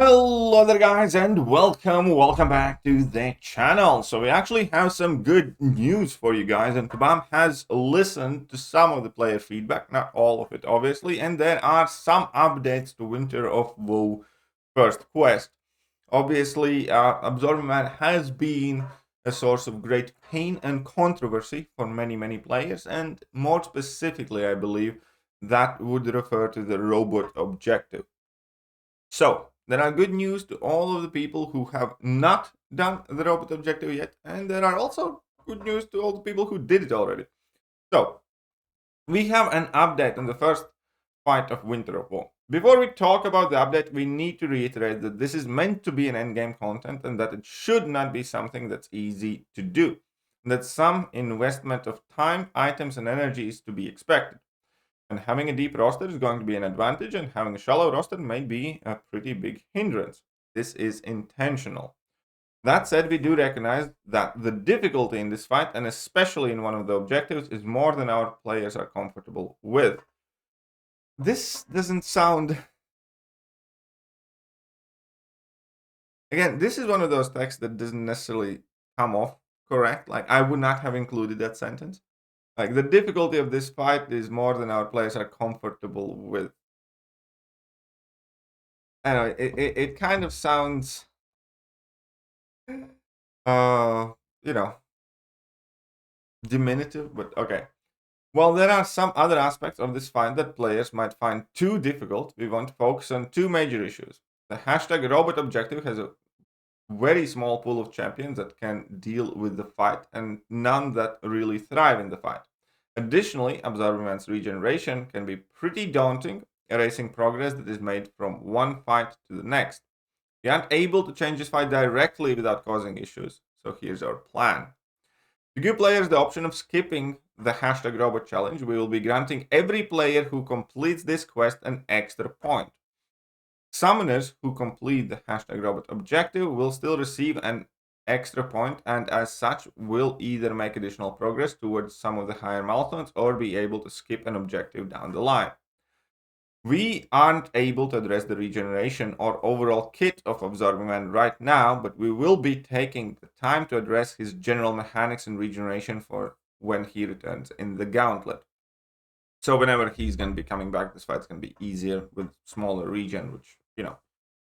Hello there guys and welcome back to the channel. So we actually have some good news for you guys, and Kabam has listened to some of the player feedback, not all of it obviously, and there are some updates to Winter of Woe First Quest. Obviously, Absorbing Man has been a source of great pain and controversy for many players, and more specifically I believe that would refer to the robot objective. So, there are good news to all of the people who have not done the robot objective yet, and there are also good news to all the people who did it already. So, we have an update on the first fight of Winter of War. Before we talk about the update, we need to reiterate that this is meant to be an endgame content and that it should not be something that's easy to do. That some investment of time, items, and energy is to be expected. And having a deep roster is going to be an advantage, and having a shallow roster may be a pretty big hindrance. This is intentional. That said, we do recognize that the difficulty in this fight, and especially in one of the objectives, is more than our players are comfortable with. This doesn't sound... Again, this is one of those texts that doesn't necessarily come off correct. Like, I would not have included that sentence. Like, the difficulty of this fight is more than our players are comfortable with. Anyway, it kind of sounds, diminutive, but okay. While there are some other aspects of this fight that players might find too difficult, we want to focus on two major issues. The hashtag robot objective has a very small pool of champions that can deal with the fight, and none that really thrive in the fight. Additionally, Absorbing Man's regeneration can be pretty daunting, erasing progress that is made from one fight to the next. We aren't able to change this fight directly without causing issues, so here's our plan. To give players the option of skipping the hashtag robot challenge, we will be granting every player who completes this quest an extra point. Summoners who complete the hashtag robot objective will still receive an extra point, and as such will either make additional progress towards some of the higher milestones or be able to skip an objective down the line. We aren't able to address the regeneration or overall kit of Absorbing Man right now, but we will be taking the time to address his general mechanics and regeneration for when he returns in the Gauntlet. So whenever he's going to be coming back, this fight's going to be easier with smaller regen, which,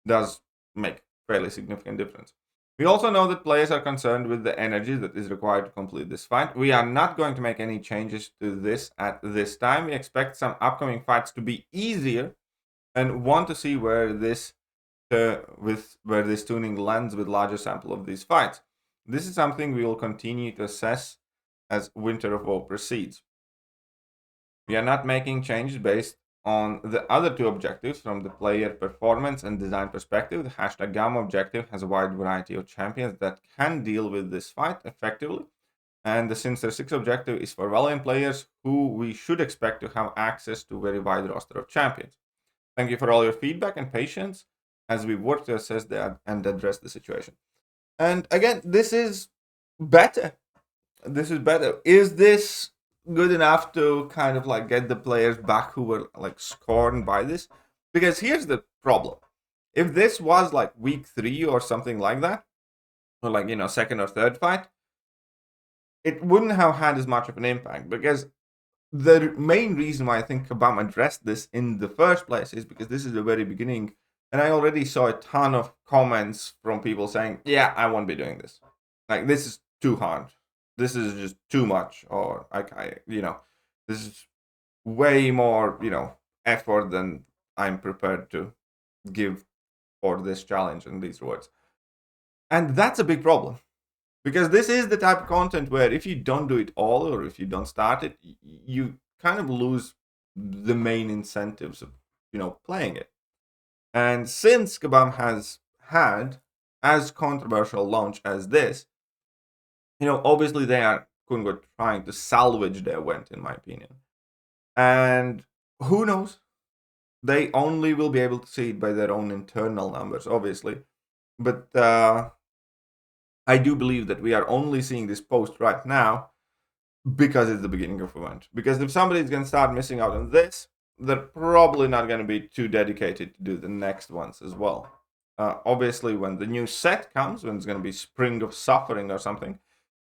does make fairly significant difference. We also know that players are concerned with the energy that is required to complete this fight. We are not going to make any changes to this at this time. We expect some upcoming fights to be easier and want to see where this tuning lands with larger sample of these fights. This is something we will continue to assess as Winter of War proceeds. We are not making changes based on the other two objectives from the player performance and design perspective. The hashtag Gamma objective has a wide variety of champions that can deal with this fight effectively. And the Sinister 6 objective is for Valiant players who we should expect to have access to a very wide roster of champions. Thank you for all your feedback and patience as we work to assess that and address the situation. And again, this is better. This is better. Is this good enough to kind of like get the players back who were like scorned by this? Because here's the problem. If this was like week 3 or something like that, or like, second or third fight, it wouldn't have had as much of an impact, because the main reason why I think Kabam addressed this in the first place is because this is the very beginning, and I already saw a ton of comments from people saying, yeah, I won't be doing this. Like, this is too hard. This is just too much, or this is way more, effort than I'm prepared to give for this challenge and these rewards. And that's a big problem, because this is the type of content where if you don't do it all, or if you don't start it, you kind of lose the main incentives of, playing it. And since Kabam has had as controversial launch as this, obviously they are trying to salvage their went, in my opinion. And who knows? They only will be able to see it by their own internal numbers, obviously. But I do believe that we are only seeing this post right now because it's the beginning of event. Because if somebody's going to start missing out on this, they're probably not going to be too dedicated to do the next ones as well. Obviously, when the new set comes, when it's going to be Spring of Suffering or something,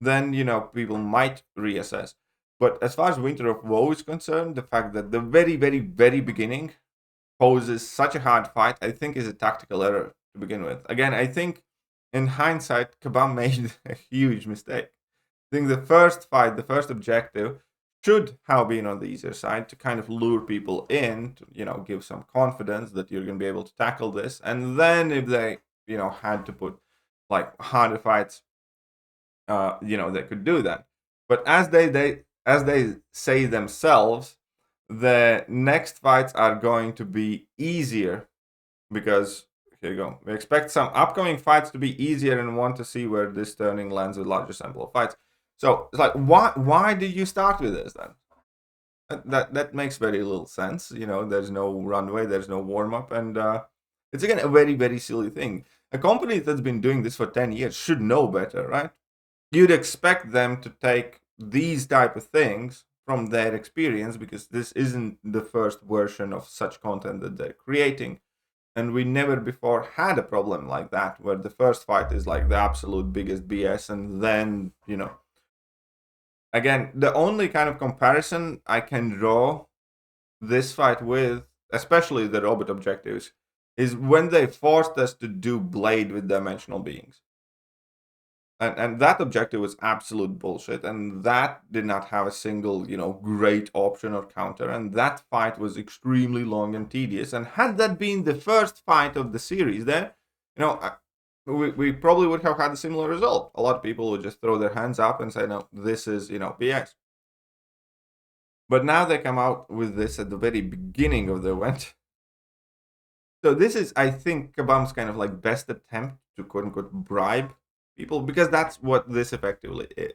then, people might reassess. But as far as Winter of Woe is concerned, the fact that the very, very, very beginning poses such a hard fight, I think is a tactical error to begin with. Again, I think in hindsight, Kabam made a huge mistake. I think the first fight, the first objective, should have been on the easier side to kind of lure people in, to, give some confidence that you're going to be able to tackle this. And then if they, had to put like harder fights, they could do that. But as they say themselves, the next fights are going to be easier because here you go. We expect some upcoming fights to be easier and want to see where this turning lands a larger sample of fights. So it's like, why did you start with this then? That makes very little sense. There's no runway, there's no warm up, and it's again a very, very silly thing. A company that's been doing this for 10 years should know better, right? You'd expect them to take these type of things from their experience because this isn't the first version of such content that they're creating. And we never before had a problem like that, where the first fight is like the absolute biggest BS, and then, again, the only kind of comparison I can draw this fight with, especially the robot objectives, is when they forced us to do Blade with dimensional beings. And that objective was absolute bullshit, and that did not have a single, great option or counter, and that fight was extremely long and tedious. And had that been the first fight of the series, then, we probably would have had a similar result. A lot of people would just throw their hands up and say, no, this is, BS. But now they come out with this at the very beginning of the event. So this is, I think, Kabam's kind of like best attempt to quote-unquote bribe people, because that's what this effectively is.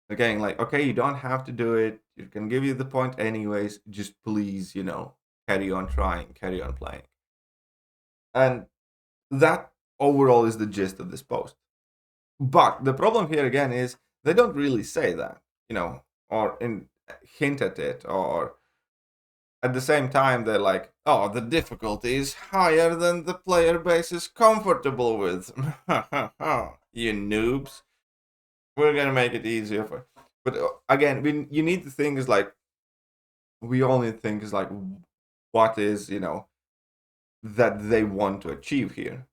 Again, like, okay, you don't have to do it. You can give you the point anyways. Just please, carry on trying, carry on playing. And that overall is the gist of this post. But the problem here again is they don't really say that, or hint at it, or at the same time they're like, oh, the difficulty is higher than the player base is comfortable with. You noobs. We're gonna make it easier for. But again, you need to think is like, we only think is like, what is that they want to achieve here,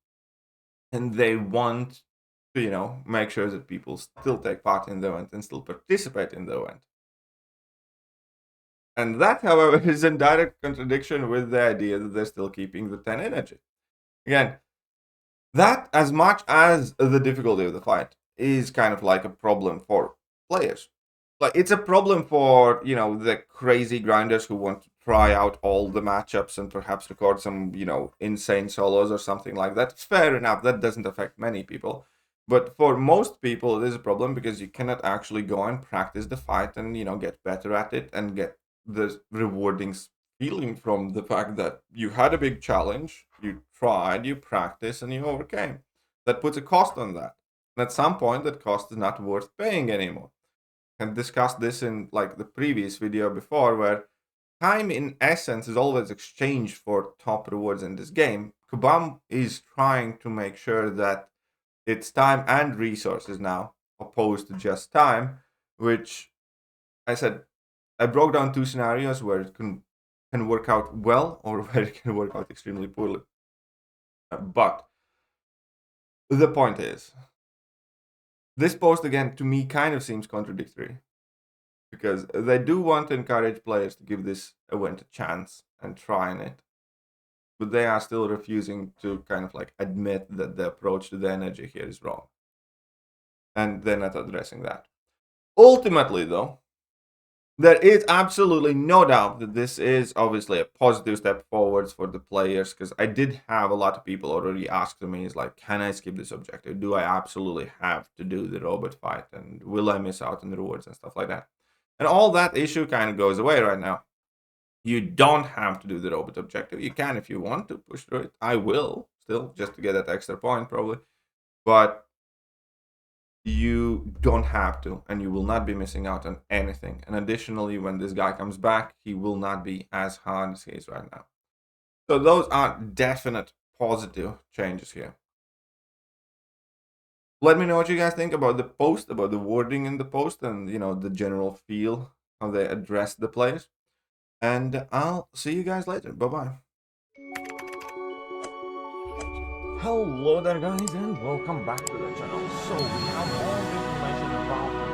and they want to make sure that people still take part in the event and still participate in the event. And that, however, is in direct contradiction with the idea that they're still keeping the 10 energy. Again, that, as much as the difficulty of the fight, is kind of like a problem for players. Like, it's a problem for, the crazy grinders who want to try out all the matchups and perhaps record some, insane solos or something like that. Fair enough, that doesn't affect many people. But for most people, it is a problem because you cannot actually go and practice the fight and, get better at it and get the rewarding feeling from the fact that you had a big challenge, you tried, you practiced, and you overcame. That puts a cost on that. And at some point, that cost is not worth paying anymore. And discussed this in like the previous video before, where time in essence is always exchanged for top rewards in this game. Kabam is trying to make sure that it's time and resources now, opposed to just time, which I said, I broke down two scenarios where it can work out well or where it can work out extremely poorly. But the point is, this post again to me kind of seems contradictory, because they do want to encourage players to give this event a chance and try in it, but they are still refusing to kind of like admit that the approach to the energy here is wrong, and they're not addressing that. Ultimately, though, there is absolutely no doubt that this is obviously a positive step forwards for the players, because I did have a lot of people already ask me, is like, can I skip this objective? Do I absolutely have to do the robot fight? And will I miss out on the rewards and stuff like that? And all that issue kind of goes away right now. You don't have to do the robot objective. You can if you want to push through it. I will still, just to get that extra point probably. But you don't have to, and you will not be missing out on anything. And additionally, when this guy comes back, he will not be as hard as he is right now. So those are definite positive changes here. Let me know what you guys think about the post, about the wording in the post, and the general feel how they address the players. And I'll see you guys later. Bye bye. Hello there, guys, and welcome back to the channel. So we have all the information about